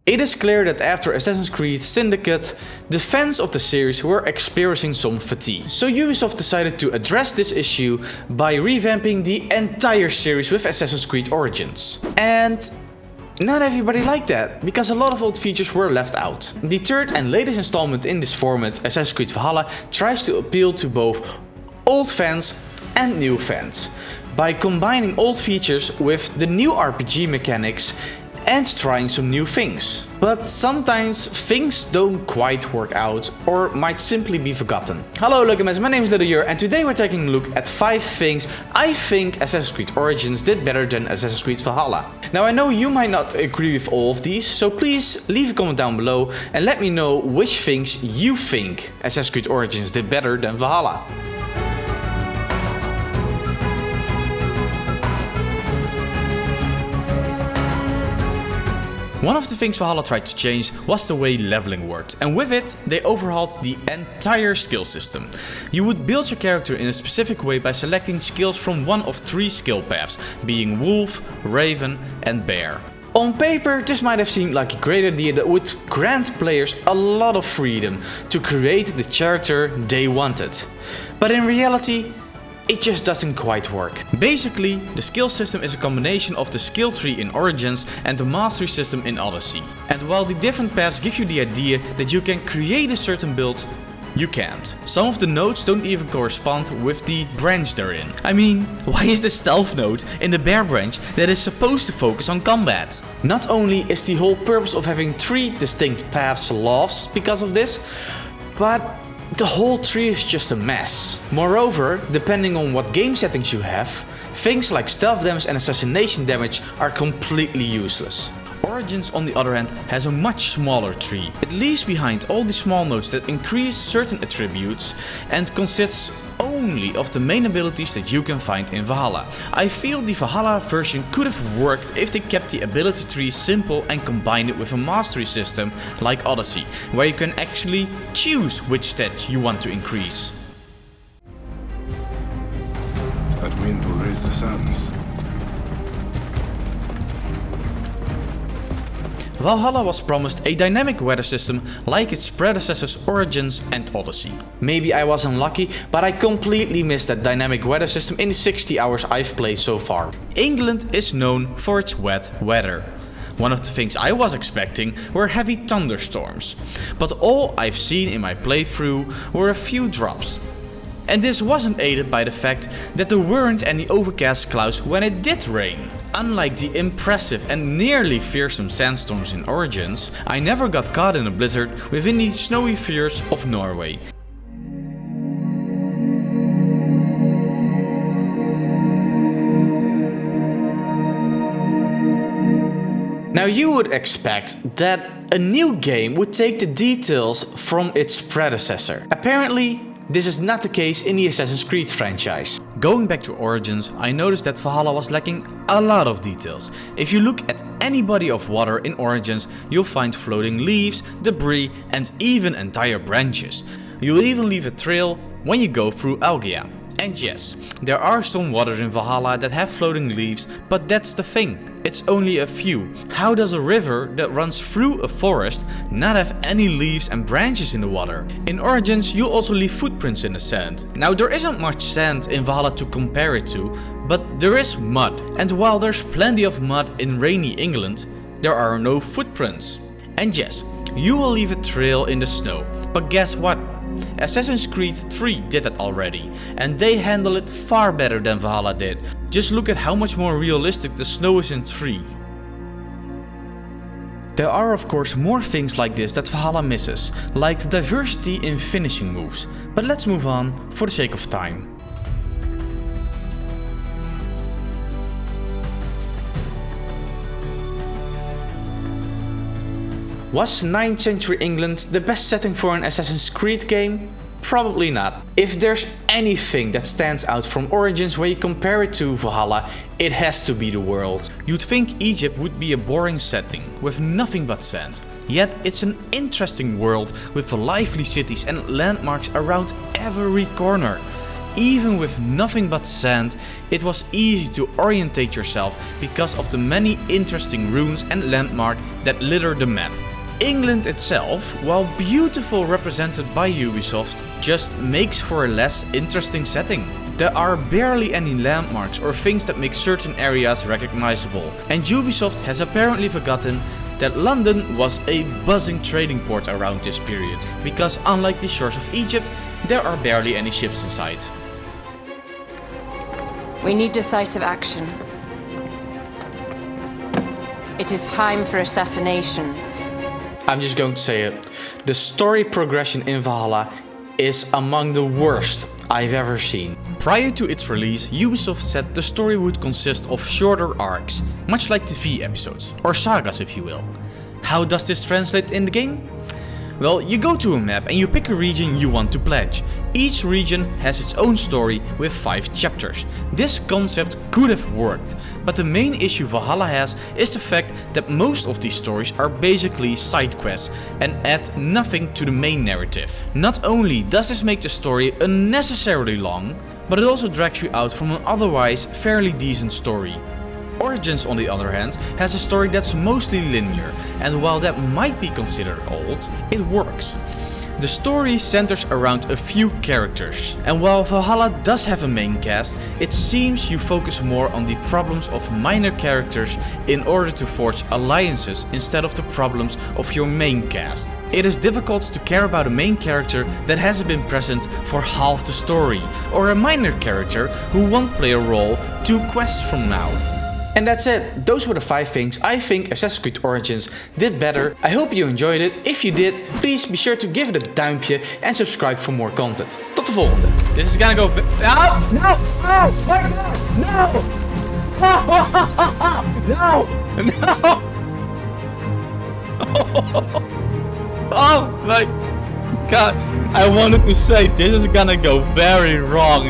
It is clear that after Assassin's Creed Syndicate, the fans of the series were experiencing some fatigue. So Ubisoft decided to address this issue by revamping the entire series with Assassin's Creed Origins. And not everybody liked that, because a lot of old features were left out. The third and latest installment in this format, Assassin's Creed Valhalla, tries to appeal to both old fans and new fans by combining old features with the new RPG mechanics and trying some new things. But sometimes things don't quite work out or might simply be forgotten. Hello Luckymans, my name is LittleJur and today we're taking a look at 5 things I think Assassin's Creed Origins did better than Assassin's Creed Valhalla. Now I know you might not agree with all of these, so please leave a comment down below and let me know which things you think Assassin's Creed Origins did better than Valhalla. One of the things Valhalla tried to change was the way leveling worked, and with it, they overhauled the entire skill system. You would build your character in a specific way by selecting skills from one of 3 skill paths, being Wolf, Raven and Bear. On paper, this might have seemed like a great idea that would grant players a lot of freedom to create the character they wanted. But in reality, it just doesn't quite work. Basically, the skill system is a combination of the skill tree in Origins and the mastery system in Odyssey. And while the different paths give you the idea that you can create a certain build, you can't. Some of the nodes don't even correspond with the branch they're in. I mean, why is the stealth node in the bear branch that is supposed to focus on combat? Not only is the whole purpose of having 3 distinct paths lost because of this, but the whole tree is just a mess. Moreover, depending on what game settings you have, things like stealth damage and assassination damage are completely useless. Origins, on the other hand, has a much smaller tree. It leaves behind all the small nodes that increase certain attributes and consists only of the main abilities that you can find in Valhalla. I feel the Valhalla version could have worked if they kept the ability tree simple and combined it with a mastery system like Odyssey, where you can actually choose which stat you want to increase. That wind will raise the sands. Valhalla was promised a dynamic weather system like its predecessors Origins and Odyssey. Maybe I was unlucky, but I completely missed that dynamic weather system in the 60 hours I've played so far. England is known for its wet weather. One of the things I was expecting were heavy thunderstorms, but all I've seen in my playthrough were a few drops. And this wasn't aided by the fact that there weren't any overcast clouds when it did rain. Unlike the impressive and nearly fearsome sandstorms in Origins, I never got caught in a blizzard within the snowy fjords of Norway. Now you would expect that a new game would take the details from its predecessor. Apparently, this is not the case in the Assassin's Creed franchise. Going back to Origins, I noticed that Valhalla was lacking a lot of details. If you look at any body of water in Origins, you'll find floating leaves, debris and even entire branches. You'll even leave a trail when you go through Algia. And yes, there are some waters in Valhalla that have floating leaves, but that's the thing, it's only a few. How does a river that runs through a forest not have any leaves and branches in the water? In Origins, you also leave footprints in the sand. Now there isn't much sand in Valhalla to compare it to, but there is mud. And while there's plenty of mud in rainy England, there are no footprints. And yes, you will leave a trail in the snow, but guess what? Assassin's Creed 3 did that already, and they handle it far better than Valhalla did. Just look at how much more realistic the snow is in 3. There are of course more things like this that Valhalla misses, like the diversity in finishing moves, but let's move on for the sake of time. Was 9th century England the best setting for an Assassin's Creed game? Probably not. If there's anything that stands out from Origins when you compare it to Valhalla, it has to be the world. You'd think Egypt would be a boring setting, with nothing but sand. Yet it's an interesting world with lively cities and landmarks around every corner. even with nothing but sand, it was easy to orientate yourself because of the many interesting runes and landmarks that litter the map. England itself, while beautiful represented by Ubisoft, just makes for a less interesting setting. There are barely any landmarks or things that make certain areas recognizable, and Ubisoft has apparently forgotten that London was a buzzing trading port around this period, because unlike the shores of Egypt, there are barely any ships in sight. We need decisive action. It is time for assassinations. I'm just going to say it. The story progression in Valhalla is among the worst I've ever seen. Prior to its release, Ubisoft said the story would consist of shorter arcs, much like the V episodes, or sagas if you will. How does this translate in the game? Well, you go to a map and you pick a region you want to pledge. Each region has its own story with 5 chapters. This concept could have worked, but the main issue Valhalla has is the fact that most of these stories are basically side quests and add nothing to the main narrative. Not only does this make the story unnecessarily long, but it also drags you out from an otherwise fairly decent story. Origins, on the other hand, has a story that's mostly linear, and while that might be considered old, it works. The story centers around a few characters, and while Valhalla does have a main cast, it seems you focus more on the problems of minor characters in order to forge alliances instead of the problems of your main cast. It is difficult to care about a main character that hasn't been present for half the story, or a minor character who won't play a role 2 quests from now. And that's it. Those were the 5 things I think Assassin's Creed Origins did better. I hope you enjoyed it. If you did, please be sure to give it a duimpje and subscribe for more content. Tot de volgende. This is gonna go... No! No! Oh my god! No! No! No! Oh my god. I wanted to say this is gonna go very wrong.